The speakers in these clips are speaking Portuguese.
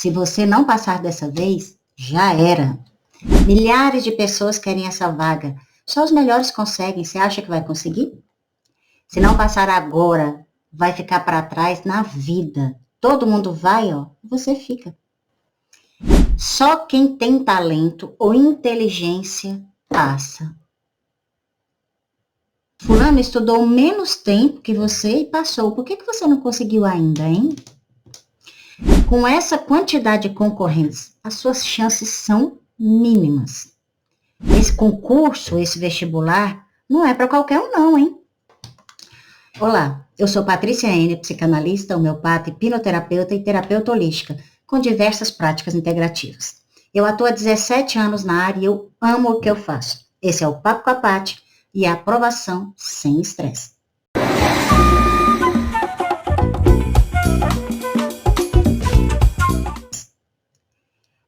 Se você não passar dessa vez, já era. Milhares de pessoas querem essa vaga. Só os melhores conseguem. Você acha que vai conseguir? Se não passar agora, vai ficar para trás na vida. Todo mundo vai, ó, você fica. Só quem tem talento ou inteligência passa. Fulano estudou menos tempo que você e passou. Por que você não conseguiu ainda, hein? Com essa quantidade de concorrentes, as suas chances são mínimas. Esse concurso, esse vestibular, não é para qualquer um não, hein? Olá, eu sou Patrícia N, psicanalista, homeopata, hipnoterapeuta e terapeuta holística, com diversas práticas integrativas. Eu atuo há 17 anos na área e eu amo o que eu faço. Esse é o Papo com a Paty e a aprovação sem estresse.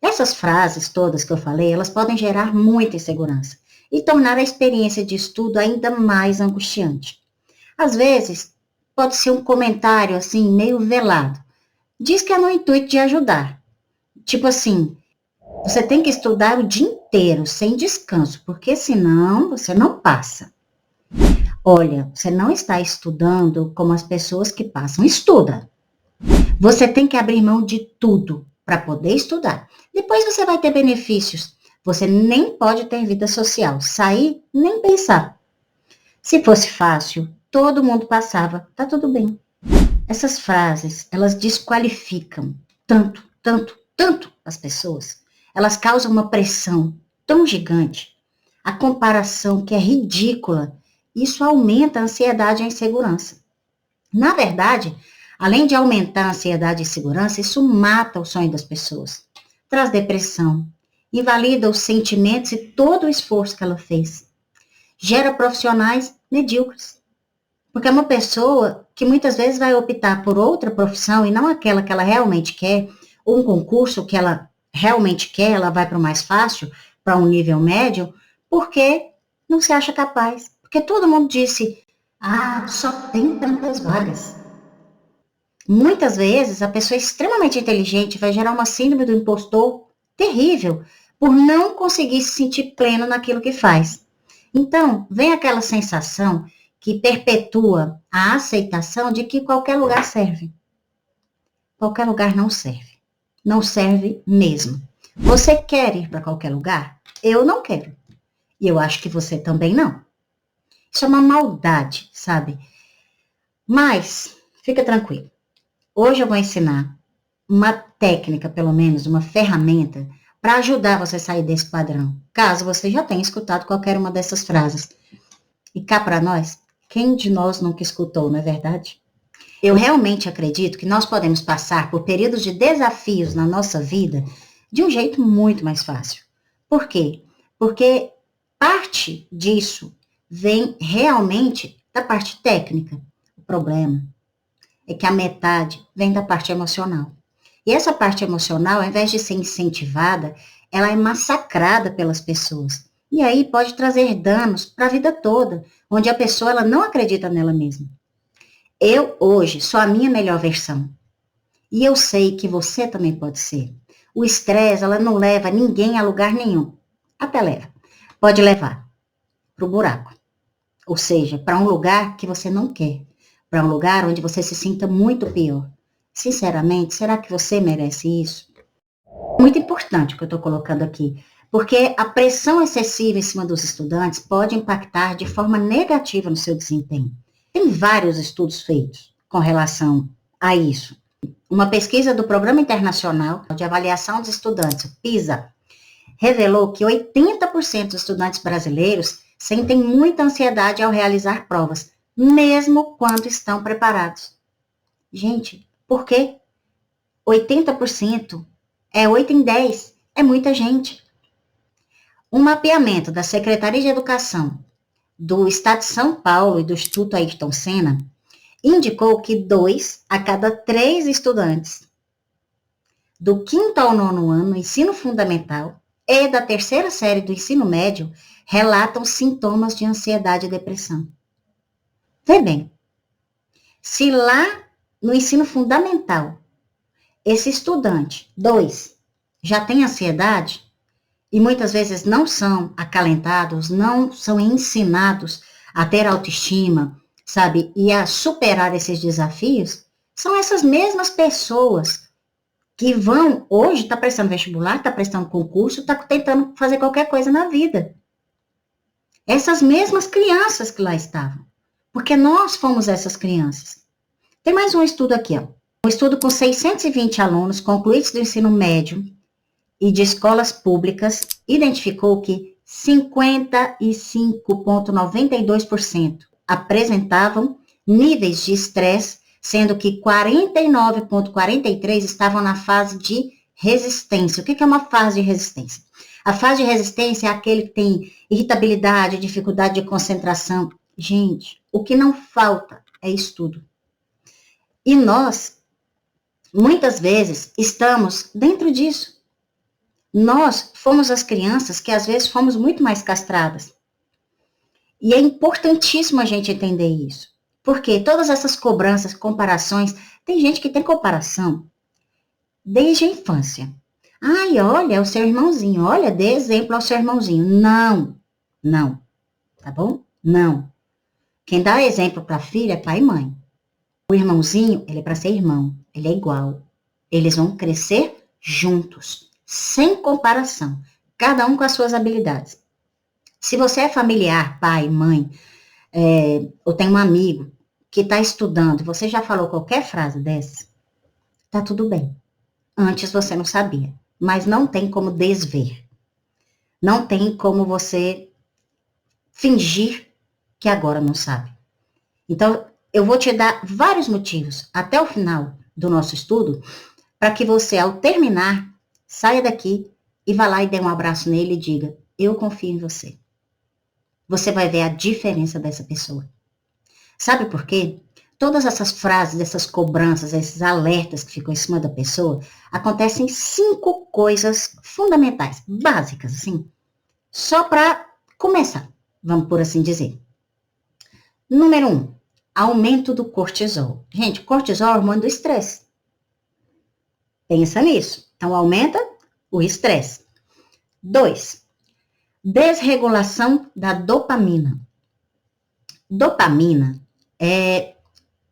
Essas frases todas que eu falei, elas podem gerar muita insegurança e tornar a experiência de estudo ainda mais angustiante. Às vezes, pode ser um comentário assim, meio velado. Diz que é no intuito de ajudar. Tipo assim, você tem que estudar o dia inteiro, sem descanso, porque senão você não passa. Olha, você não está estudando como as pessoas que passam. Estuda. Você tem que abrir mão de tudo para poder estudar. Depois você vai ter benefícios. Você nem pode ter vida social. Sair, nem pensar. Se fosse fácil, todo mundo passava. Tá tudo bem. Essas frases, elas desqualificam tanto as pessoas. Elas causam uma pressão tão gigante. A comparação que é ridícula. Isso aumenta a ansiedade e a insegurança. Na verdade, além de aumentar a ansiedade e a insegurança, isso mata o sonho das pessoas. Traz depressão, invalida os sentimentos e todo o esforço que ela fez. Gera profissionais medíocres. Porque é uma pessoa que muitas vezes vai optar por outra profissão e não aquela que ela realmente quer, ou um concurso que ela realmente quer, ela vai para o mais fácil, para um nível médio, porque não se acha capaz. Porque todo mundo disse, só tem tantas vagas. Muitas vezes, a pessoa extremamente inteligente vai gerar uma síndrome do impostor terrível, por não conseguir se sentir pleno naquilo que faz. Então, vem aquela sensação que perpetua a aceitação de que qualquer lugar serve. Qualquer lugar não serve. Não serve mesmo. Você quer ir para qualquer lugar? Eu não quero. E eu acho que você também não. Isso é uma maldade, sabe? Mas, fica tranquilo. Hoje eu vou ensinar uma técnica, pelo menos, uma ferramenta, para ajudar você a sair desse padrão. Caso você já tenha escutado qualquer uma dessas frases. E cá para nós, quem de nós nunca escutou, não é verdade? Eu realmente acredito que nós podemos passar por períodos de desafios na nossa vida de um jeito muito mais fácil. Por quê? Porque parte disso vem realmente da parte técnica. O problema é que a metade vem da parte emocional. E essa parte emocional, ao invés de ser incentivada, ela é massacrada pelas pessoas. E aí pode trazer danos para a vida toda, onde a pessoa ela não acredita nela mesma. Eu, hoje, sou a minha melhor versão. E eu sei que você também pode ser. O estresse, ela não leva ninguém a lugar nenhum. Até leva. Pode levar para o buraco. Ou seja, para um lugar que você não quer. Para um lugar onde você se sinta muito pior. Sinceramente, será que você merece isso? Muito importante o que eu estou colocando aqui. Porque a pressão excessiva em cima dos estudantes pode impactar de forma negativa no seu desempenho. Tem vários estudos feitos com relação a isso. Uma pesquisa do Programa Internacional de Avaliação dos Estudantes, PISA, revelou que 80% dos estudantes brasileiros sentem muita ansiedade ao realizar provas, mesmo quando estão preparados. Gente, por quê? 80% é 8 em 10, é muita gente. Um mapeamento da Secretaria de Educação do Estado de São Paulo e do Instituto Ayrton Senna indicou que 2 a cada 3 estudantes do 5º ao 9º ano no ensino fundamental e da 3ª série do ensino médio relatam sintomas de ansiedade e depressão. Vê bem, se lá no ensino fundamental esse estudante, 2, já tem ansiedade e muitas vezes não são acalentados, não são ensinados a ter autoestima, sabe, e a superar esses desafios, são essas mesmas pessoas que vão, hoje, está prestando vestibular, está prestando concurso, está tentando fazer qualquer coisa na vida. Essas mesmas crianças que lá estavam. Porque nós fomos essas crianças. Tem mais um estudo aqui, ó. Um estudo com 620 alunos concluídos do ensino médio e de escolas públicas identificou que 55,92% apresentavam níveis de estresse, sendo que 49,43% estavam na fase de resistência. O que é uma fase de resistência? A fase de resistência é aquele que tem irritabilidade, dificuldade de concentração. Gente, o que não falta é estudo. E nós, muitas vezes, estamos dentro disso. Nós fomos as crianças que, às vezes, fomos muito mais castradas. E é importantíssimo a gente entender isso. Porque todas essas cobranças, comparações, tem gente que tem comparação desde a infância. Ai, olha, é o seu irmãozinho, olha, dê exemplo ao seu irmãozinho. Não, não, tá bom? Não. Quem dá exemplo para a filha é pai e mãe. O irmãozinho, ele é para ser irmão, ele é igual. Eles vão crescer juntos, sem comparação, cada um com as suas habilidades. Se você é familiar, pai, mãe, ou tem um amigo que está estudando, você já falou qualquer frase dessa, tá tudo bem. Antes você não sabia, mas não tem como desver. Não tem como você fingir que agora não sabe. Então, eu vou te dar vários motivos até o final do nosso estudo para que você, ao terminar, saia daqui e vá lá e dê um abraço nele e diga, eu confio em você. Você vai ver a diferença dessa pessoa. Sabe por quê? Todas essas frases, essas cobranças, esses alertas que ficam em cima da pessoa, acontecem 5 coisas fundamentais, básicas, assim, só para começar, vamos por assim dizer. Número 1, aumento do cortisol. Gente, cortisol é o hormônio do estresse. Pensa nisso. Então, aumenta o estresse. 2, desregulação da dopamina. Dopamina é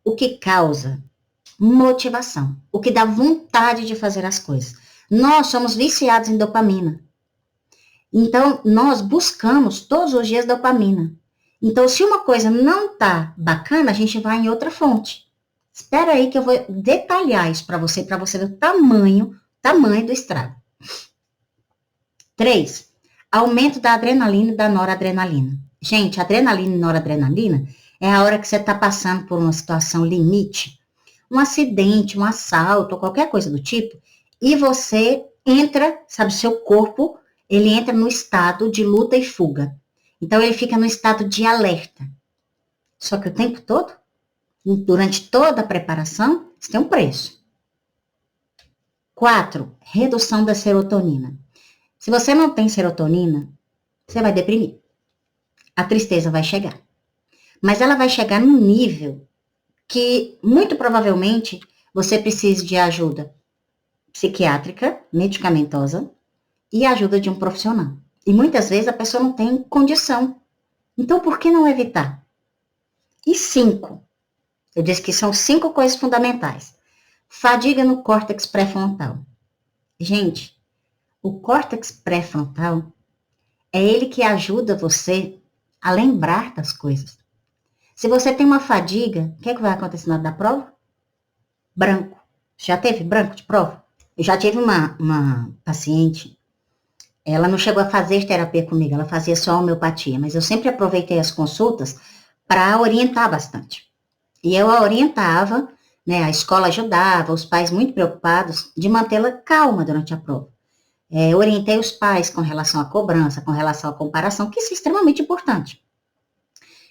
o que causa motivação, o que dá vontade de fazer as coisas. Nós somos viciados em dopamina. Então, nós buscamos todos os dias dopamina. Então, se uma coisa não tá bacana, a gente vai em outra fonte. Espera aí que eu vou detalhar isso para você ver o tamanho do estrago. 3, aumento da adrenalina e da noradrenalina. Gente, adrenalina e noradrenalina é a hora que você está passando por uma situação limite, um acidente, um assalto, ou qualquer coisa do tipo, e você entra, sabe, seu corpo, ele entra no estado de luta e fuga. Então, ele fica no estado de alerta. Só que o tempo todo, durante toda a preparação, isso tem um preço. 4, redução da serotonina. Se você não tem serotonina, você vai deprimir. A tristeza vai chegar. Mas ela vai chegar num nível que, muito provavelmente, você precise de ajuda psiquiátrica, medicamentosa, e ajuda de um profissional. E muitas vezes a pessoa não tem condição. Então, por que não evitar? E 5, eu disse que são 5 coisas fundamentais. Fadiga no córtex pré-frontal. Gente, o córtex pré-frontal é ele que ajuda você a lembrar das coisas. Se você tem uma fadiga, o que vai acontecer na hora da prova? Branco. Já teve branco de prova? Eu já tive uma paciente, ela não chegou a fazer terapia comigo, ela fazia só homeopatia, mas eu sempre aproveitei as consultas para orientar bastante. E eu a orientava, né, a escola ajudava, os pais muito preocupados de mantê-la calma durante a prova. Orientei os pais com relação à cobrança, com relação à comparação, que isso é extremamente importante.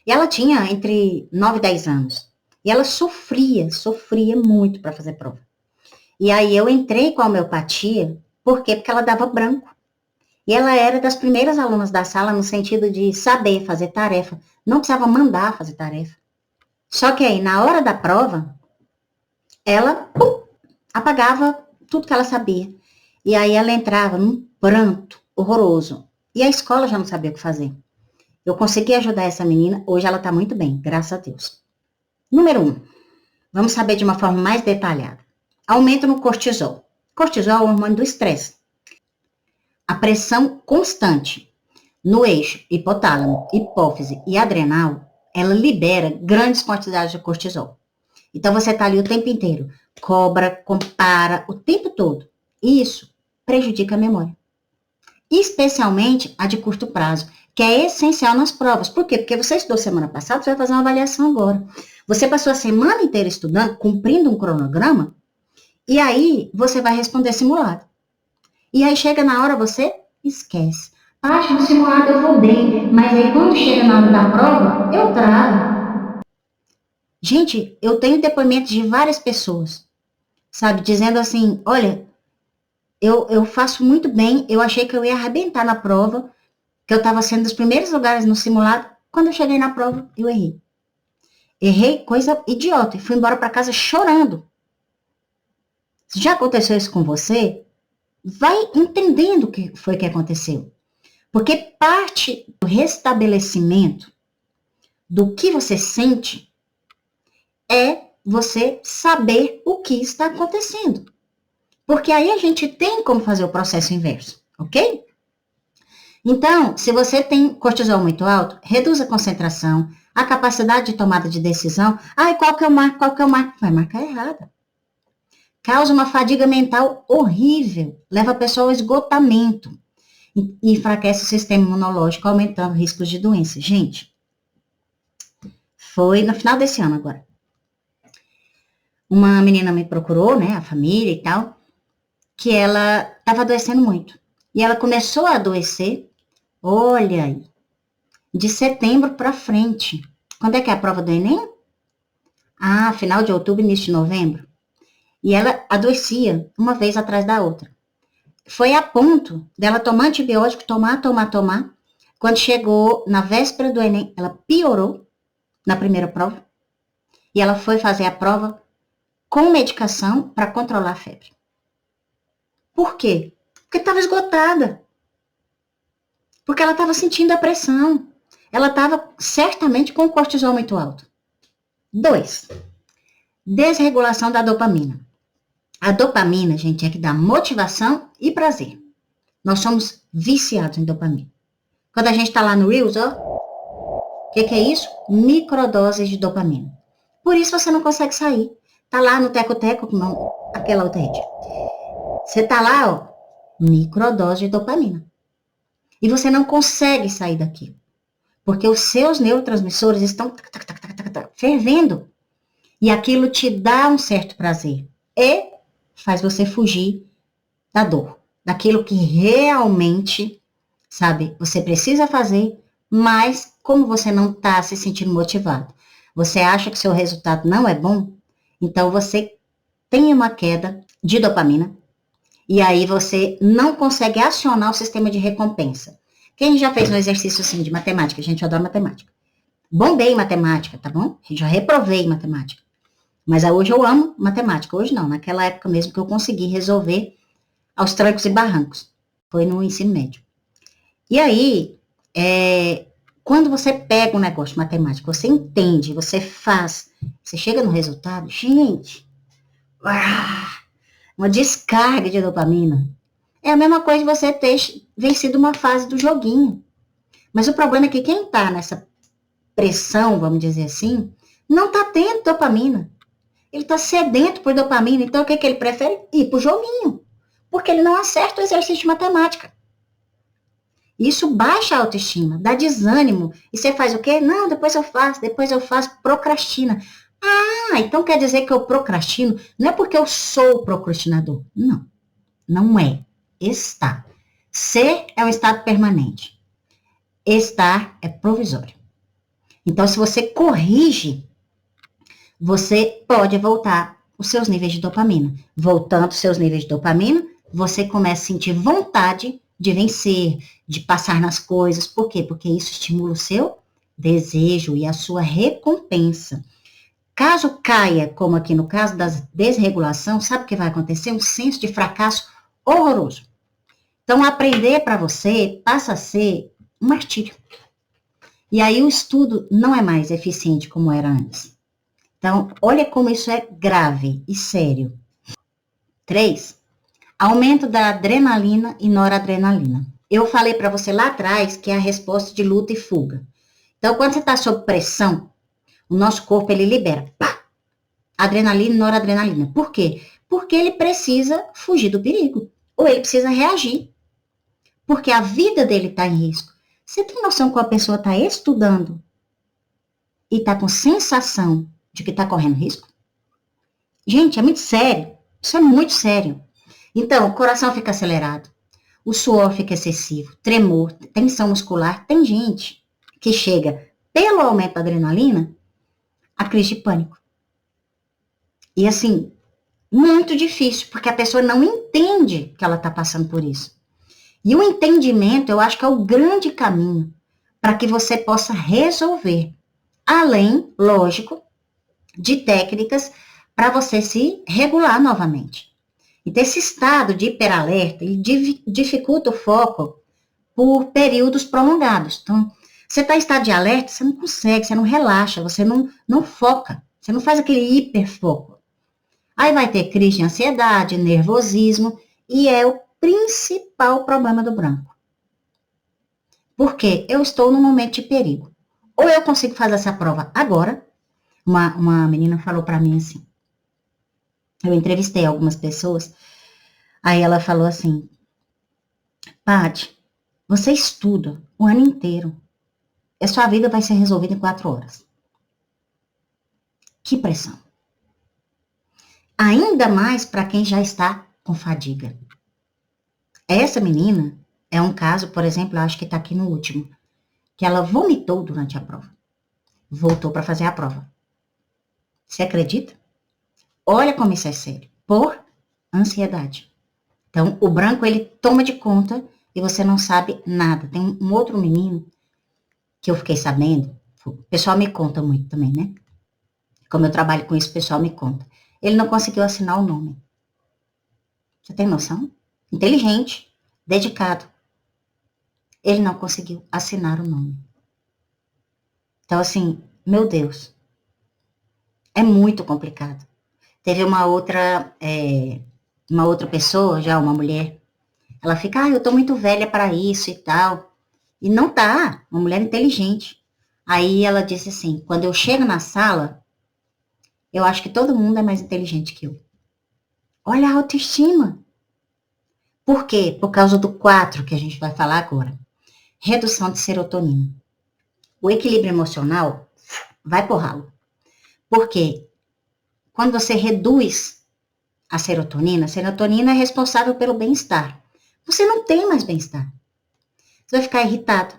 E ela tinha entre 9 e 10 anos. E ela sofria muito para fazer prova. E aí eu entrei com a homeopatia, por quê? Porque ela dava branco. E ela era das primeiras alunas da sala no sentido de saber fazer tarefa. Não precisava mandar fazer tarefa. Só que aí, na hora da prova, ela apagava tudo que ela sabia. E aí ela entrava num pranto horroroso. E a escola já não sabia o que fazer. Eu consegui ajudar essa menina, hoje ela está muito bem, graças a Deus. Número 1, vamos saber de uma forma mais detalhada. Aumento no cortisol. Cortisol é o hormônio do estresse. A pressão constante no eixo hipotálamo, hipófise e adrenal, ela libera grandes quantidades de cortisol. Então você está ali o tempo inteiro, cobra, compara, o tempo todo. E isso prejudica a memória. Especialmente a de curto prazo, que é essencial nas provas. Por quê? Porque você estudou semana passada, você vai fazer uma avaliação agora. Você passou a semana inteira estudando, cumprindo um cronograma, e aí você vai responder simulado. E aí chega na hora, você esquece. Parte do simulado eu vou bem, mas aí quando chega na hora da prova, eu travo. Gente, eu tenho depoimentos de várias pessoas, sabe, dizendo assim, olha, eu faço muito bem, eu achei que eu ia arrebentar na prova, que eu estava sendo dos primeiros lugares no simulado, quando eu cheguei na prova, eu errei. Errei, coisa idiota, e fui embora para casa chorando. Se já aconteceu isso com você, vai entendendo o que foi que aconteceu. Porque parte do restabelecimento do que você sente é você saber o que está acontecendo. Porque aí a gente tem como fazer o processo inverso, ok? Então, se você tem cortisol muito alto, reduz a concentração, a capacidade de tomada de decisão. Ai, qual que eu marco, qual que eu marco? Vai marcar errada. Causa uma fadiga mental horrível, leva a pessoa ao esgotamento e enfraquece o sistema imunológico, aumentando riscos de doença. Gente, foi no final desse ano agora. Uma menina me procurou, né, a família e tal, que ela estava adoecendo muito. E ela começou a adoecer, olha aí, de setembro para frente. Quando é que é a prova do Enem? Ah, final de outubro, início de novembro. E ela adoecia uma vez atrás da outra. Foi a ponto dela tomar antibiótico, tomar. Quando chegou na véspera do Enem, ela piorou na primeira prova. E ela foi fazer a prova com medicação para controlar a febre. Por quê? Porque estava esgotada. Porque ela estava sentindo a pressão. Ela estava certamente com o cortisol muito alto. 2. Desregulação da dopamina. A dopamina, gente, é que dá motivação e prazer. Nós somos viciados em dopamina. Quando a gente está lá no Reels, ó, o que é isso? Microdoses de dopamina. Por isso você não consegue sair. Tá lá no teco-teco, aquela outra rede. Você tá lá, ó, microdose de dopamina. E você não consegue sair daquilo. Porque os seus neurotransmissores estão fervendo. E aquilo te dá um certo prazer. E faz você fugir da dor. Daquilo que realmente, sabe, você precisa fazer, mas como você não está se sentindo motivado, você acha que seu resultado não é bom, então você tem uma queda de dopamina e aí você não consegue acionar o sistema de recompensa. Quem já fez um exercício assim de matemática? A gente adora matemática. Bombei em matemática, tá bom? Já reprovei em matemática. Mas hoje eu amo matemática. Hoje não, naquela época mesmo que eu consegui resolver aos trancos e barrancos. Foi no ensino médio. E aí, quando você pega um negócio de matemática, você entende, você faz, você chega no resultado, gente, uma descarga de dopamina. É a mesma coisa de você ter vencido uma fase do joguinho. Mas o problema é que quem está nessa pressão, vamos dizer assim, não está tendo dopamina. Ele está sedento por dopamina, então o que ele prefere? Ir pro joguinho. Porque ele não acerta o exercício de matemática. Isso baixa a autoestima, dá desânimo. E você faz o quê? Não, depois eu faço, procrastina. Ah, então quer dizer que eu procrastino? Não é porque eu sou procrastinador. Não, não é. Está. Ser é um estado permanente. Estar é provisório. Então, se você corrige, você pode voltar os seus níveis de dopamina. Voltando os seus níveis de dopamina, você começa a sentir vontade de vencer, de passar nas coisas. Por quê? Porque isso estimula o seu desejo e a sua recompensa. Caso caia, como aqui no caso da desregulação, sabe o que vai acontecer? Um senso de fracasso horroroso. Então, aprender para você passa a ser um martírio. E aí o estudo não é mais eficiente como era antes. Então, olha como isso é grave e sério. 3. Aumento da adrenalina e noradrenalina. Eu falei para você lá atrás que é a resposta de luta e fuga. Então, quando você está sob pressão, o nosso corpo ele libera adrenalina e noradrenalina. Por quê? Porque ele precisa fugir do perigo. Ou ele precisa reagir. Porque a vida dele está em risco. Você tem noção que a pessoa está estudando e está com sensação de que está correndo risco? Gente, é muito sério. Isso é muito sério. Então, o coração fica acelerado, o suor fica excessivo, tremor, tensão muscular. Tem gente que chega, pelo aumento da adrenalina, a crise de pânico. E assim, muito difícil, porque a pessoa não entende que ela está passando por isso. E o entendimento, eu acho que é o grande caminho para que você possa resolver. Além, lógico, de técnicas para você se regular novamente. Então, esse estado de hiperalerta, ele dificulta o foco por períodos prolongados. Então, você está em estado de alerta, você não consegue, você não relaxa, você não foca, você não faz aquele hiperfoco. Aí vai ter crise de ansiedade, nervosismo, e é o principal problema do branco. Porque eu estou num momento de perigo. Ou eu consigo fazer essa prova agora. Uma menina falou para mim assim, eu entrevistei algumas pessoas, aí ela falou assim, Paty, você estuda o ano inteiro, a sua vida vai ser resolvida em 4 horas. Que pressão. Ainda mais para quem já está com fadiga. Essa menina é um caso, por exemplo, eu acho que está aqui no último, que ela vomitou durante a prova. Voltou para fazer a prova. Você acredita? Olha como isso é sério. Por ansiedade. Então, o branco, ele toma de conta e você não sabe nada. Tem um outro menino que eu fiquei sabendo, o pessoal me conta muito também, né? Como eu trabalho com isso, o pessoal me conta. Ele não conseguiu assinar o nome. Você tem noção? Inteligente, dedicado. Ele não conseguiu assinar o nome. Então, assim, meu Deus, é muito complicado. Teve uma outra pessoa, já uma mulher, ela fica, eu tô muito velha para isso e tal. E não tá, uma mulher inteligente. Aí ela disse assim, quando eu chego na sala, eu acho que todo mundo é mais inteligente que eu. Olha a autoestima. Por quê? Por causa do 4 que a gente vai falar agora. Redução de serotonina. O equilíbrio emocional vai por ralo. Por quê? Quando você reduz a serotonina é responsável pelo bem-estar. Você não tem mais bem-estar. Você vai ficar irritado,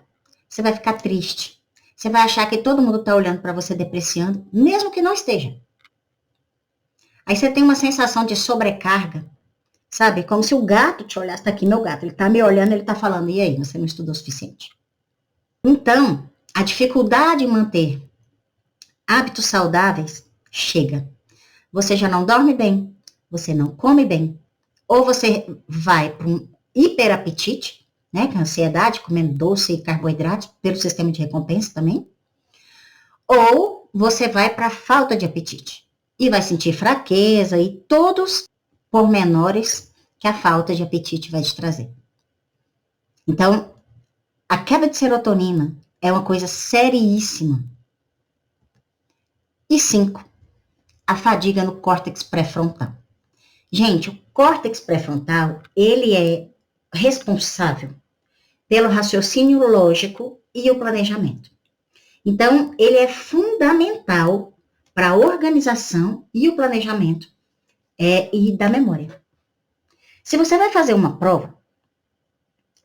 você vai ficar triste, você vai achar que todo mundo está olhando para você depreciando, mesmo que não esteja. Aí você tem uma sensação de sobrecarga, sabe? Como se o gato te olhasse, tá aqui meu gato, ele tá me olhando, ele tá falando, e aí, você não estudou o suficiente? Então, a dificuldade em manter hábitos saudáveis chega. Você já não dorme bem, você não come bem, ou você vai para um hiperapetite, né, que é a ansiedade, comendo doce e carboidratos, pelo sistema de recompensa também, ou você vai para falta de apetite, e vai sentir fraqueza e todos pormenores que a falta de apetite vai te trazer. Então, a quebra de serotonina é uma coisa seríssima. E 5, a fadiga no córtex pré-frontal. Gente, o córtex pré-frontal, ele é responsável pelo raciocínio lógico e o planejamento. Então, ele é fundamental para a organização e o planejamento e da memória. Se você vai fazer uma prova,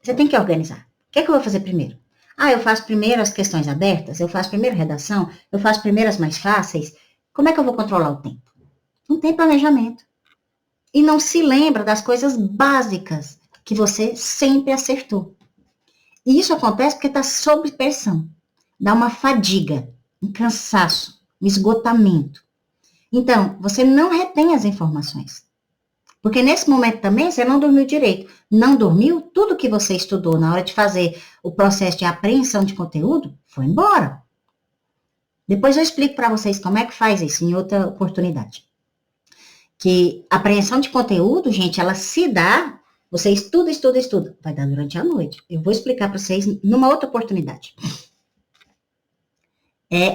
você tem que organizar. O que é que eu vou fazer primeiro? Eu faço primeiro as questões abertas, eu faço primeiro redação, eu faço primeiro as mais fáceis. Como é que eu vou controlar o tempo? Não tem planejamento. E não se lembra das coisas básicas que você sempre acertou. E isso acontece porque está sob pressão. Dá uma fadiga, um cansaço, um esgotamento. Então, você não retém as informações. Porque nesse momento também você não dormiu direito. Não dormiu, tudo que você estudou na hora de fazer o processo de apreensão de conteúdo foi embora. Depois eu explico para vocês como é que faz isso em outra oportunidade. Que a apreensão de conteúdo, gente, ela se dá, você estuda, estuda, estuda, vai dar durante a noite. Eu vou explicar para vocês numa outra oportunidade.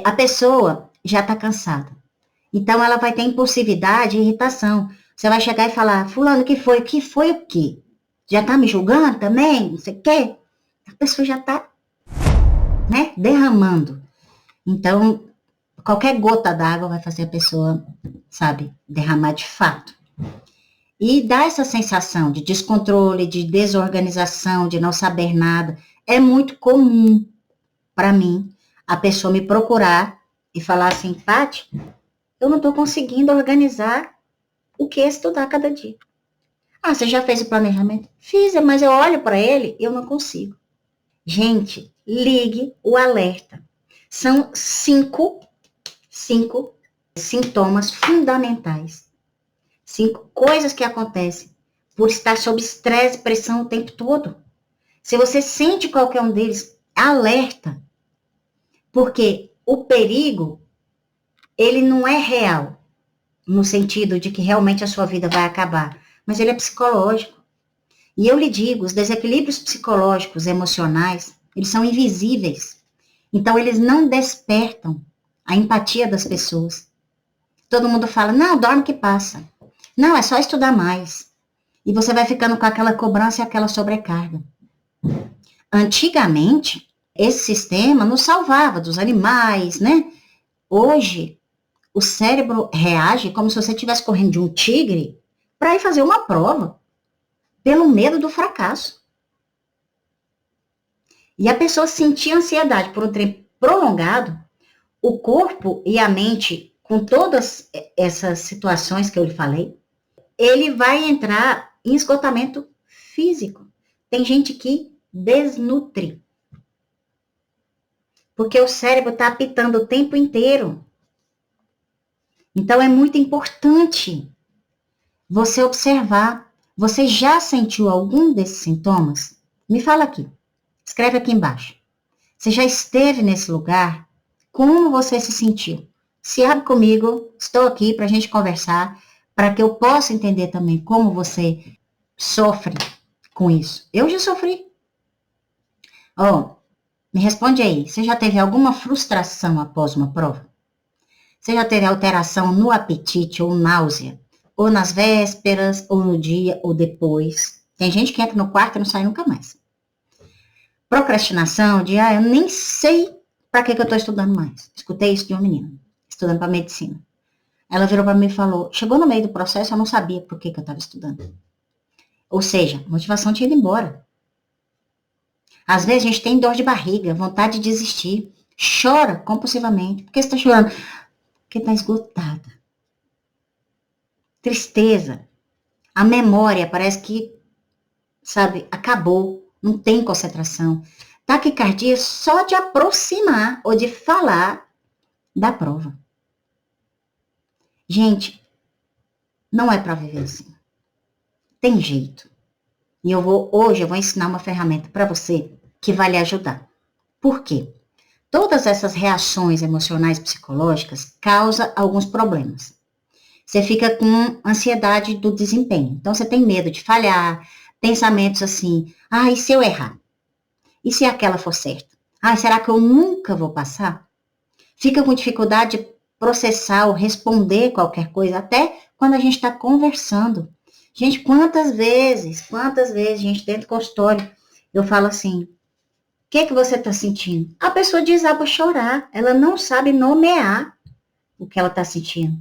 A pessoa já está cansada. Então, ela vai ter impulsividade e irritação. Você vai chegar e falar, fulano, o que foi? O que foi o quê? Já está me julgando também? Não sei o quê? A pessoa já está, né, derramando. Então, qualquer gota d'água vai fazer a pessoa, sabe, derramar de fato. E dá essa sensação de descontrole, de desorganização, de não saber nada. É muito comum para mim a pessoa me procurar e falar assim, Paty, eu não estou conseguindo organizar o que estudar cada dia. Ah, você já fez o planejamento? Fiz, mas eu olho para ele e eu não consigo. Gente, ligue o alerta. São cinco sintomas fundamentais. 5 coisas que acontecem por estar sob estresse e pressão o tempo todo. Se você sente qualquer um deles, alerta. Porque o perigo, ele não é real, no sentido de que realmente a sua vida vai acabar, mas ele é psicológico. E eu lhe digo, os desequilíbrios psicológicos, emocionais, eles são invisíveis. Então, eles não despertam a empatia das pessoas. Todo mundo fala, não, dorme que passa. Não, é só estudar mais. E você vai ficando com aquela cobrança e aquela sobrecarga. Antigamente, esse sistema nos salvava dos animais, né? Hoje, o cérebro reage como se você estivesse correndo de um tigre para ir fazer uma prova, pelo medo do fracasso. E a pessoa sentia ansiedade por um tempo prolongado, o corpo e a mente, com todas essas situações que eu lhe falei, ele vai entrar em esgotamento físico. Tem gente que desnutre. Porque o cérebro está apitando o tempo inteiro. Então, é muito importante você observar. Você já sentiu algum desses sintomas? Me fala aqui. Escreve aqui embaixo. Você já esteve nesse lugar? Como você se sentiu? Se abre comigo. Estou aqui para a gente conversar, para que eu possa entender também como você sofre com isso. Eu já sofri. Me responde aí. Você já teve alguma frustração após uma prova? Você já teve alteração no apetite ou náusea? Ou nas vésperas, ou no dia, ou depois? Tem gente que entra no quarto e não sai nunca mais. Procrastinação de, eu nem sei para que eu estou estudando mais. Escutei isso de uma menina, estudando para medicina. Ela virou para mim e falou, chegou no meio do processo, eu não sabia por que eu estava estudando. Ou seja, a motivação tinha ido embora. Às vezes a gente tem dor de barriga, vontade de desistir, chora compulsivamente. Por que você está chorando? Porque está esgotada. Tristeza. A memória parece que, sabe, acabou. Não tem concentração. Taquicardia só de aproximar ou de falar da prova. Gente, não é para viver assim. Tem jeito. E hoje eu vou ensinar uma ferramenta para você que vai lhe ajudar. Por quê? Todas essas reações emocionais psicológicas causam alguns problemas. Você fica com ansiedade do desempenho. Então, você tem medo de falhar, pensamentos assim, e se eu errar? E se aquela for certa? Será que eu nunca vou passar? Fica com dificuldade de processar ou responder qualquer coisa, até quando a gente está conversando. Gente, quantas vezes, gente, dentro do consultório, eu falo assim, o que você está sentindo? A pessoa desaba a chorar, ela não sabe nomear o que ela está sentindo.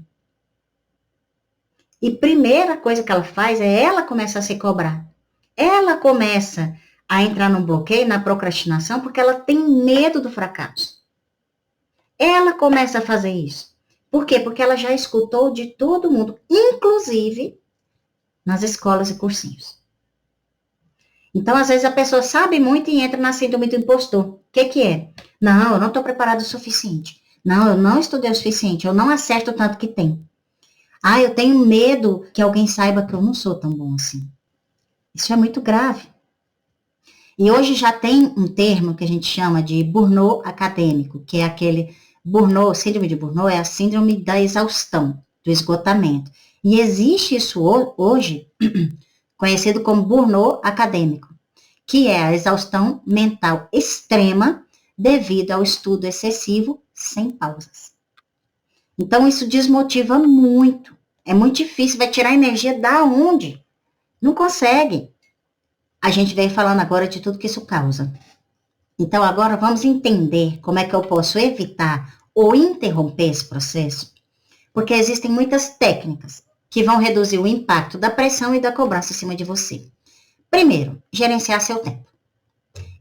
E primeira coisa que ela faz é ela começar a se cobrar. Ela começa a entrar num bloqueio, na procrastinação, porque ela tem medo do fracasso. Ela começa a fazer isso. Por quê? Porque ela já escutou de todo mundo, inclusive nas escolas e cursinhos. Então, às vezes, a pessoa sabe muito e entra na síndrome do impostor. O que é? Não, eu não estou preparado o suficiente. Não, eu não estudei o suficiente. Eu não acerto o tanto que tem. Ah, eu tenho medo que alguém saiba que eu não sou tão bom assim. Isso é muito grave. E hoje já tem um termo que a gente chama de burnout acadêmico, que é aquele burnout, síndrome de burnout é a síndrome da exaustão, do esgotamento. E existe isso hoje, conhecido como burnout acadêmico, que é a exaustão mental extrema devido ao estudo excessivo sem pausas. Então, isso desmotiva muito. É muito difícil, vai tirar energia da onde? Não consegue. A gente veio falando agora de tudo que isso causa. Então, agora vamos entender como é que eu posso evitar ou interromper esse processo, porque existem muitas técnicas que vão reduzir o impacto da pressão e da cobrança em cima de você. Primeiro, gerenciar seu tempo.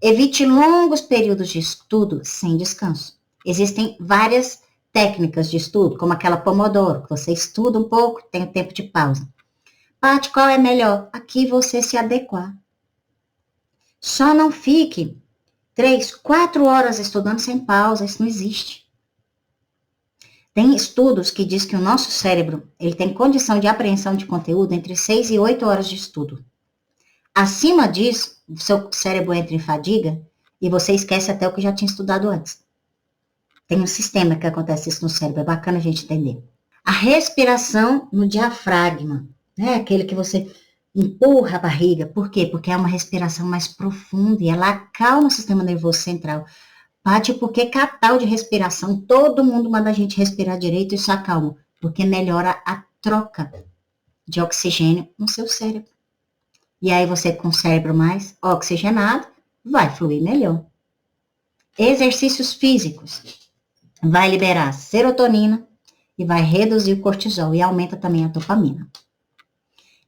Evite longos períodos de estudo sem descanso. Existem várias técnicas de estudo, como aquela Pomodoro, que você estuda um pouco, tem o tempo de pausa. Paty, qual é melhor? Aqui você se adequar. Só não fique 3, 4 horas estudando sem pausa, isso não existe. Tem estudos que dizem que o nosso cérebro, ele tem condição de apreensão de conteúdo entre 6 e 8 horas de estudo. Acima disso, o seu cérebro entra em fadiga e você esquece até o que já tinha estudado antes. Tem um sistema que acontece isso no cérebro, é bacana a gente entender. A respiração no diafragma, né? Aquele que você empurra a barriga. Por quê? Porque é uma respiração mais profunda e ela acalma o sistema nervoso central. Paty, por que catal de respiração? Todo mundo manda a gente respirar direito e isso acalma. Porque melhora a troca de oxigênio no seu cérebro. E aí você com o cérebro mais oxigenado, vai fluir melhor. Exercícios físicos. Vai liberar serotonina e vai reduzir o cortisol e aumenta também a dopamina.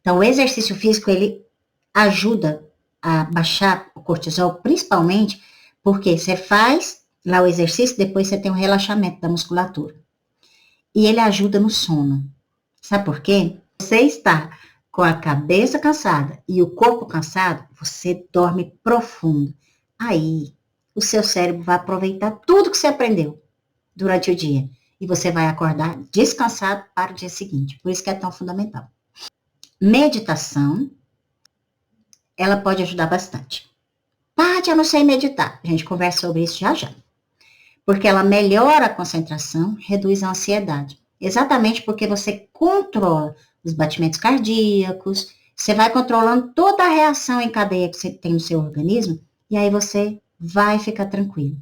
Então, o exercício físico, ele ajuda a baixar o cortisol, principalmente porque você faz lá o exercício, depois você tem um relaxamento da musculatura. E ele ajuda no sono. Sabe por quê? Você está com a cabeça cansada e o corpo cansado, você dorme profundo. Aí, o seu cérebro vai aproveitar tudo que você aprendeu durante o dia. E você vai acordar descansado para o dia seguinte. Por isso que é tão fundamental. Meditação, ela pode ajudar bastante. Paty, eu não sei meditar. A gente conversa sobre isso já já. Porque ela melhora a concentração, reduz a ansiedade. Exatamente porque você controla os batimentos cardíacos, você vai controlando toda a reação em cadeia que você tem no seu organismo, e aí você vai ficar tranquilo.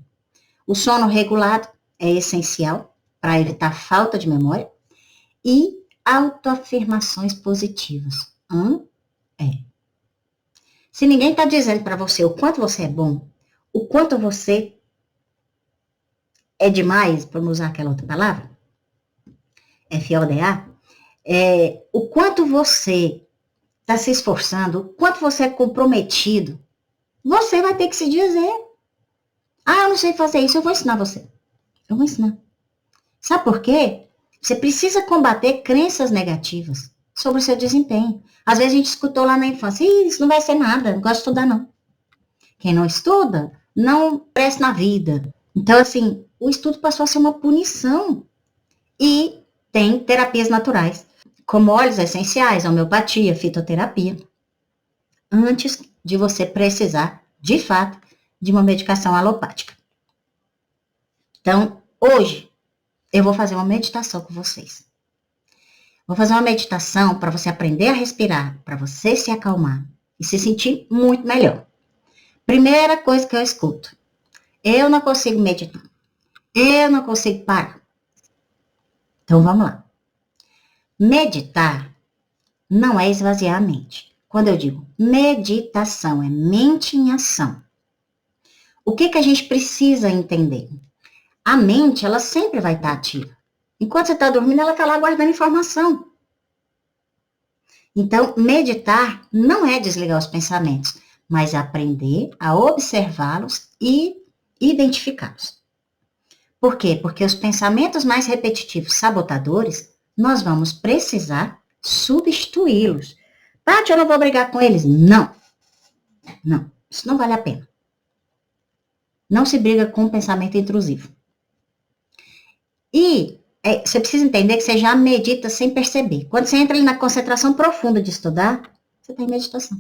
O sono regulado é essencial para evitar falta de memória e autoafirmações positivas. É. Se ninguém está dizendo para você o quanto você é bom, o quanto você é demais, para usar aquela outra palavra, FODA, o quanto você está se esforçando, o quanto você é comprometido, você vai ter que se dizer. Ah, eu não sei fazer isso, eu vou ensinar você. Eu vou ensinar. Sabe por quê? Você precisa combater crenças negativas sobre o seu desempenho. Às vezes a gente escutou lá na infância, isso não vai ser nada, não gosto de estudar não. Quem não estuda, não presta na vida. Então, assim, o estudo passou a ser uma punição. E tem terapias naturais, como óleos essenciais, homeopatia, fitoterapia, antes de você precisar, de fato, de uma medicação alopática. Então, hoje, eu vou fazer uma meditação com vocês. Vou fazer uma meditação para você aprender a respirar, para você se acalmar e se sentir muito melhor. Primeira coisa que eu escuto, eu não consigo meditar, eu não consigo parar. Então, vamos lá. Meditar não é esvaziar a mente. Quando eu digo meditação, é mente em ação. O que a gente precisa entender? A mente, ela sempre vai estar ativa. Enquanto você está dormindo, ela está lá guardando informação. Então, meditar não é desligar os pensamentos, mas aprender a observá-los e identificá-los. Por quê? Porque os pensamentos mais repetitivos, sabotadores, nós vamos precisar substituí-los. Paty, eu não vou brigar com eles. Não. Não, isso não vale a pena. Não se briga com um pensamento intrusivo. E Você precisa entender que você já medita sem perceber. Quando você entra ali na concentração profunda de estudar, você está em meditação.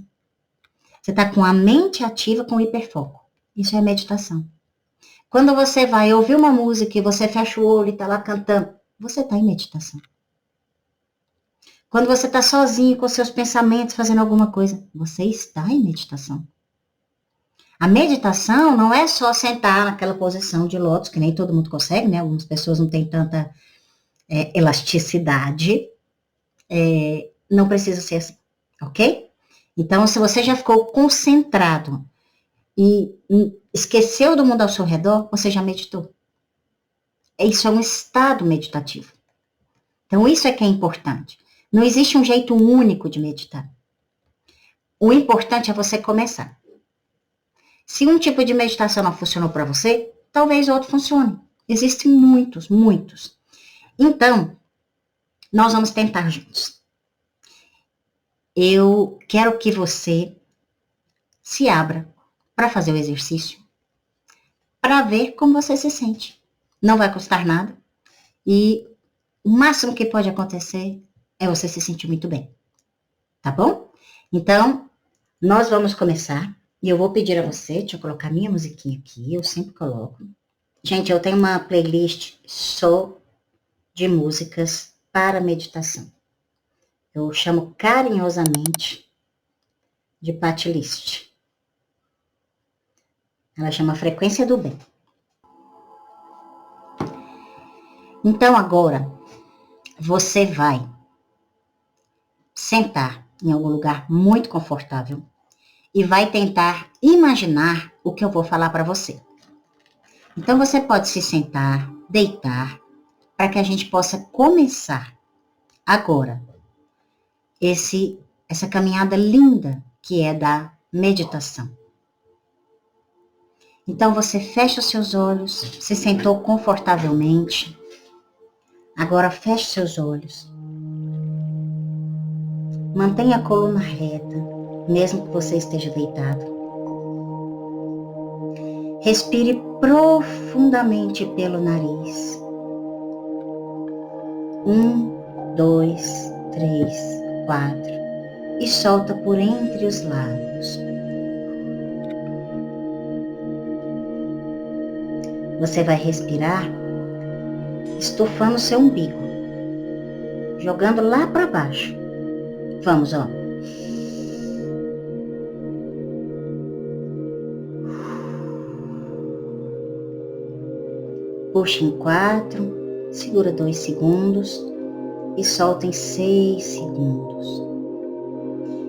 Você está com a mente ativa com hiperfoco. Isso é meditação. Quando você vai ouvir uma música e você fecha o olho e está lá cantando, você está em meditação. Quando você está sozinho com seus pensamentos fazendo alguma coisa, você está em meditação. A meditação não é só sentar naquela posição de lótus, que nem todo mundo consegue, né? Algumas pessoas não têm tanta elasticidade. Não precisa ser assim, ok? Então, se você já ficou concentrado e esqueceu do mundo ao seu redor, você já meditou. Isso é um estado meditativo. Então, isso é que é importante. Não existe um jeito único de meditar. O importante é você começar. Se um tipo de meditação não funcionou para você, talvez outro funcione. Existem muitos, muitos. Então, nós vamos tentar juntos. Eu quero que você se abra para fazer o exercício, para ver como você se sente. Não vai custar nada e o máximo que pode acontecer é você se sentir muito bem. Tá bom? Então, nós vamos começar e eu vou pedir a você, deixa eu colocar minha musiquinha aqui, eu sempre coloco. Gente, eu tenho uma playlist só de músicas para meditação. Eu chamo carinhosamente de Patlist. Ela chama Frequência do Bem. Então agora, você vai sentar em algum lugar muito confortável e vai tentar imaginar o que eu vou falar para você. Então você pode se sentar, deitar, para que a gente possa começar agora essa caminhada linda que é da meditação. Então você fecha os seus olhos, se sentou confortavelmente. Agora feche seus olhos. Mantenha a coluna reta, mesmo que você esteja deitado. Respire profundamente pelo nariz. 1, 2, 3, 4. E solta por entre os lábios. Você vai respirar estufando seu umbigo, jogando lá para baixo. Vamos, ó. Puxa em 4, segura 2 segundos e solta em 6 segundos.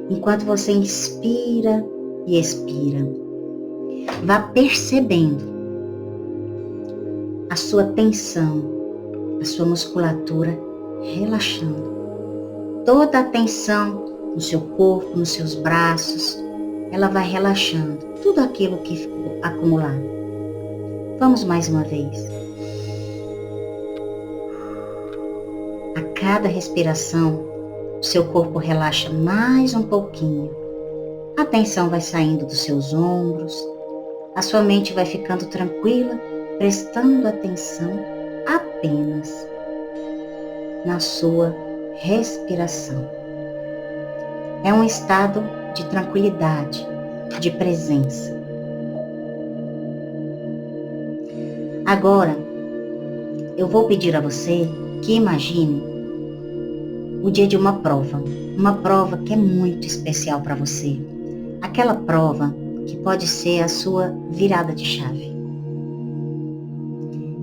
Enquanto você inspira e expira, vá percebendo a sua tensão, a sua musculatura relaxando. Toda a tensão no seu corpo, nos seus braços, ela vai relaxando. Tudo aquilo que ficou acumulado. Vamos mais uma vez. A cada respiração, o seu corpo relaxa mais um pouquinho. A tensão vai saindo dos seus ombros. A sua mente vai ficando tranquila, prestando atenção apenas na sua respiração. É um estado de tranquilidade, de presença. Agora, eu vou pedir a você que imagine o dia de uma prova que é muito especial para você. Aquela prova que pode ser a sua virada de chave.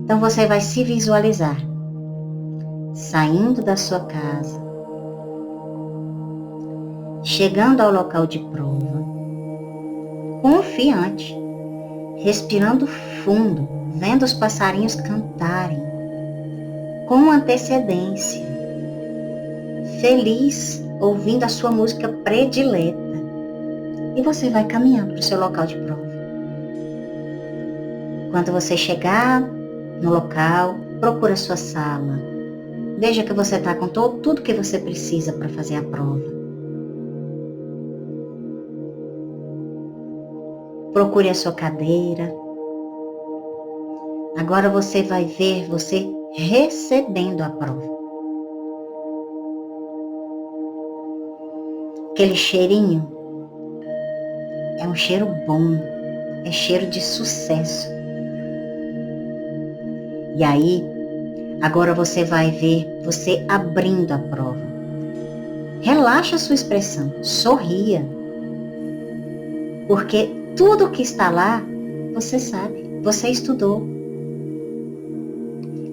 Então você vai se visualizar saindo da sua casa, chegando ao local de prova, confiante, respirando fundo, vendo os passarinhos cantarem, com antecedência, feliz, ouvindo a sua música predileta. E você vai caminhar para o seu local de prova. Quando você chegar no local, procura a sua sala. Veja que você está com tudo que você precisa para fazer a prova. Procure a sua cadeira. Agora você vai ver você recebendo a prova. Aquele cheirinho é um cheiro bom, é cheiro de sucesso. E aí, agora você vai ver você abrindo a prova. Relaxa a sua expressão, sorria. Porque tudo que está lá, você sabe, você estudou.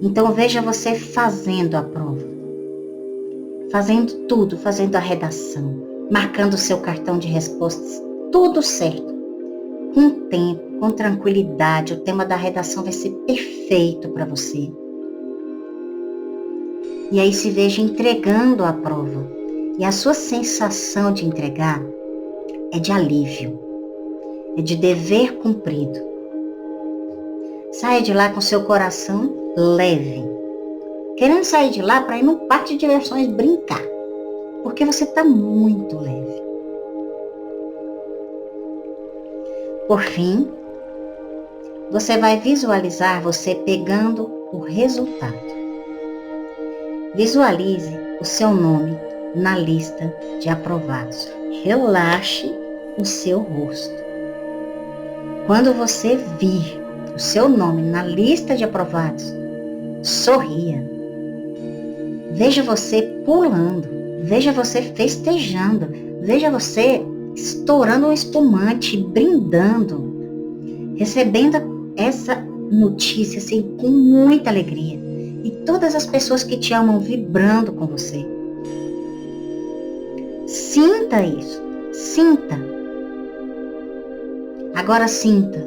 Então veja você fazendo a prova. Fazendo tudo, fazendo a redação, marcando o seu cartão de respostas, tudo certo. Com tempo, com tranquilidade, o tema da redação vai ser perfeito para você. E aí se veja entregando a prova. E a sua sensação de entregar é de alívio, é de dever cumprido. Saia de lá com seu coração leve, querendo sair de lá para ir num parque de diversões brincar, porque você está muito leve. Por fim, você vai visualizar você pegando o resultado. Visualize o seu nome na lista de aprovados. Relaxe o seu rosto. Quando você vir o seu nome na lista de aprovados, sorria. Veja você pulando, veja você festejando, veja você estourando um espumante, brindando, recebendo essa notícia assim, com muita alegria. E todas as pessoas que te amam vibrando com você. Sinta isso, sinta. Agora sinta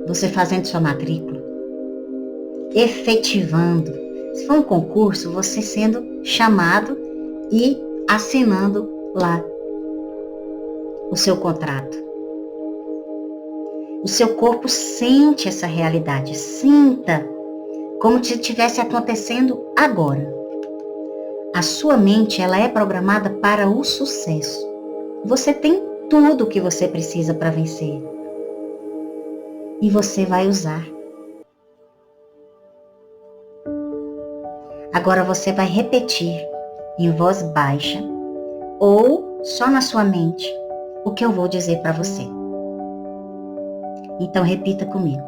você fazendo sua matrícula, efetivando. Se for um concurso, você sendo chamado e assinando lá o seu contrato. O seu corpo sente essa realidade, sinta como se estivesse acontecendo agora. A sua mente, ela é programada para o sucesso. Você tem tudo o que você precisa para vencer. E você vai usar. Agora você vai repetir em voz baixa ou só na sua mente o que eu vou dizer para você. Então repita comigo.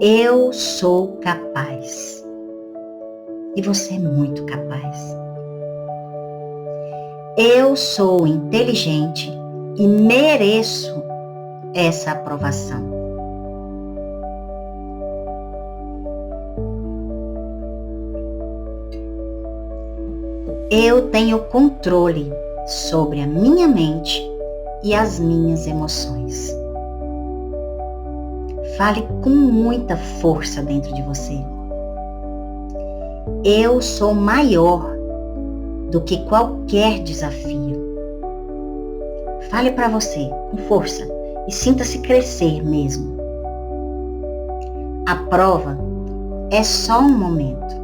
Eu sou capaz. E você é muito capaz. Eu sou inteligente e mereço essa aprovação. Eu tenho controle sobre a minha mente e as minhas emoções. Fale com muita força dentro de você. Eu sou maior do que qualquer desafio. Fale para você com força e sinta-se crescer mesmo. A prova é só um momento.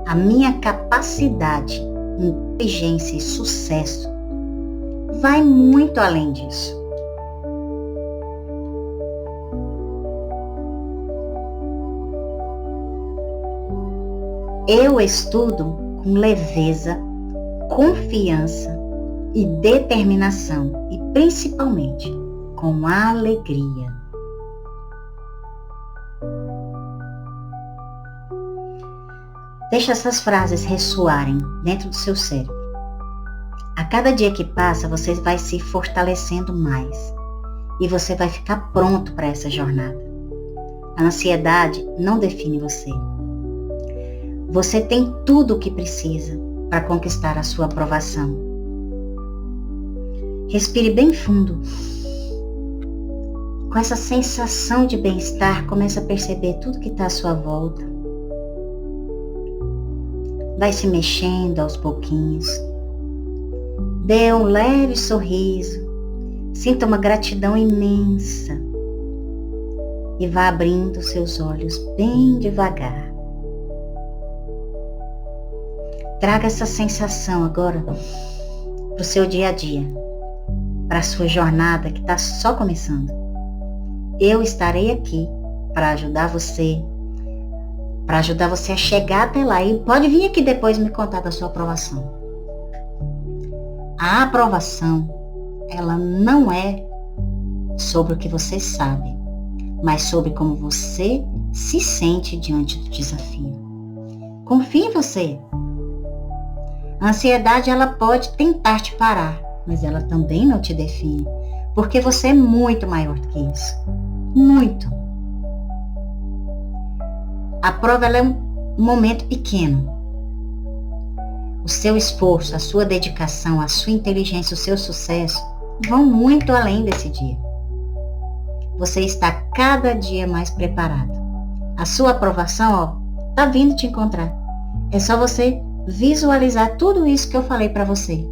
A minha capacidade, inteligência e sucesso vai muito além disso. Eu estudo com leveza, confiança e determinação e principalmente com alegria. Deixe essas frases ressoarem dentro do seu cérebro. A cada dia que passa, você vai se fortalecendo mais e você vai ficar pronto para essa jornada. A ansiedade não define você. Você tem tudo o que precisa para conquistar a sua aprovação. Respire bem fundo. Com essa sensação de bem-estar, comece a perceber tudo que está à sua volta. Vai se mexendo aos pouquinhos. Dê um leve sorriso. Sinta uma gratidão imensa. E vá abrindo seus olhos bem devagar. Traga essa sensação agora para o seu dia a dia, para a sua jornada que está só começando. Eu estarei aqui para ajudar você, para ajudar você a chegar até lá. E pode vir aqui depois me contar da sua aprovação. A aprovação, ela não é sobre o que você sabe, mas sobre como você se sente diante do desafio. Confie em você. A ansiedade, ela pode tentar te parar, mas ela também não te define, porque você é muito maior do que isso. Muito. A prova, ela é um momento pequeno. O seu esforço, a sua dedicação, a sua inteligência, o seu sucesso vão muito além desse dia. Você está cada dia mais preparado. A sua aprovação, tá vindo te encontrar. É só você visualizar tudo isso que eu falei para você.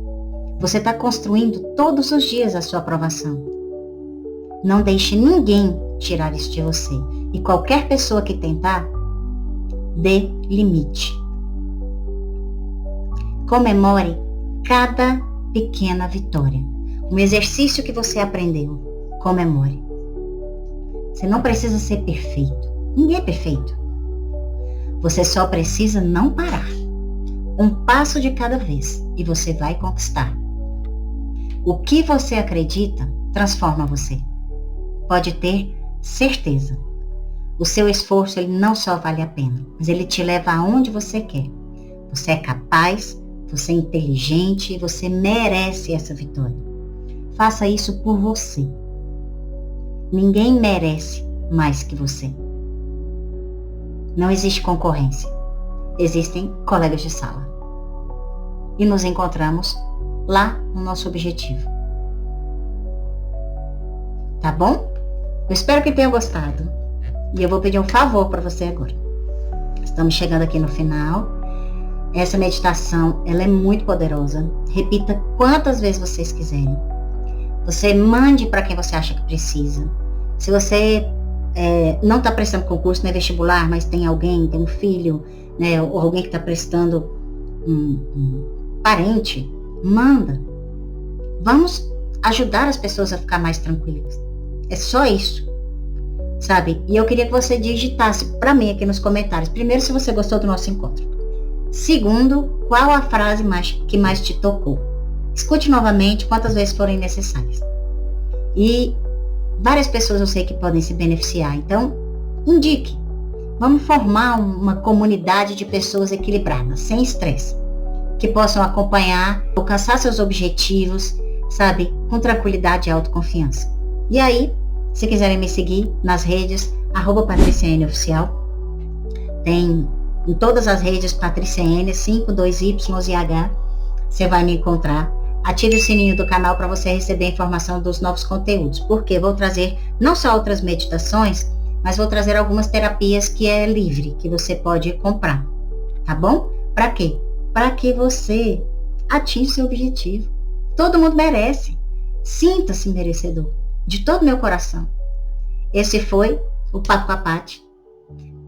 Você está construindo todos os dias a sua aprovação. Não deixe ninguém tirar isso de você. E qualquer pessoa que tentar, dê limite. Comemore cada pequena vitória. Um exercício que você aprendeu, comemore. Você não precisa ser perfeito. Ninguém é perfeito. Você só precisa não parar. Um passo de cada vez e você vai conquistar. O que você acredita transforma você. Pode ter certeza. O seu esforço, ele não só vale a pena, mas ele te leva aonde você quer. Você é capaz, você é inteligente, você merece essa vitória. Faça isso por você. Ninguém merece mais que você. Não existe concorrência. Existem colegas de sala. E nos encontramos lá no nosso objetivo. Tá bom? Eu espero que tenha gostado. E eu vou pedir um favor para você agora. Estamos chegando aqui no final. Essa meditação, ela é muito poderosa. Repita quantas vezes vocês quiserem. Você mande para quem você acha que precisa. Se você não está prestando concurso, não é vestibular, mas tem alguém, tem um filho, né, ou alguém que está prestando um parente, manda. Vamos ajudar as pessoas a ficar mais tranquilas. É só isso. Sabe? E eu queria que você digitasse para mim aqui nos comentários. Primeiro, se você gostou do nosso encontro. Segundo, qual a frase que mais te tocou? Escute novamente quantas vezes forem necessárias. E várias pessoas eu sei que podem se beneficiar. Então, indique. Vamos formar uma comunidade de pessoas equilibradas, sem estresse. Que possam acompanhar, alcançar seus objetivos, sabe? Com tranquilidade e autoconfiança. E aí, se quiserem me seguir nas redes, @PatriciaNOficial. Tem em todas as redes PatriciaN, 5, 2Y e H. Você vai me encontrar. Ative o sininho do canal para você receber informação dos novos conteúdos. Porque vou trazer não só outras meditações, mas vou trazer algumas terapias que é livre, que você pode comprar. Tá bom? Para quê? Para que você atinja seu objetivo. Todo mundo merece. Sinta-se merecedor. De todo meu coração. Esse foi o Papo com a Paty,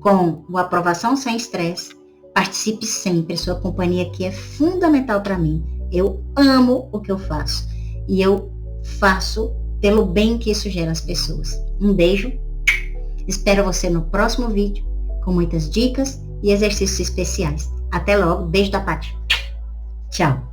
com o Aprovação Sem Estresse. Participe sempre, sua companhia aqui é fundamental para mim. Eu amo o que eu faço. E eu faço pelo bem que isso gera às pessoas. Um beijo. Espero você no próximo vídeo, com muitas dicas e exercícios especiais. Até logo. Beijo da Paty. Tchau.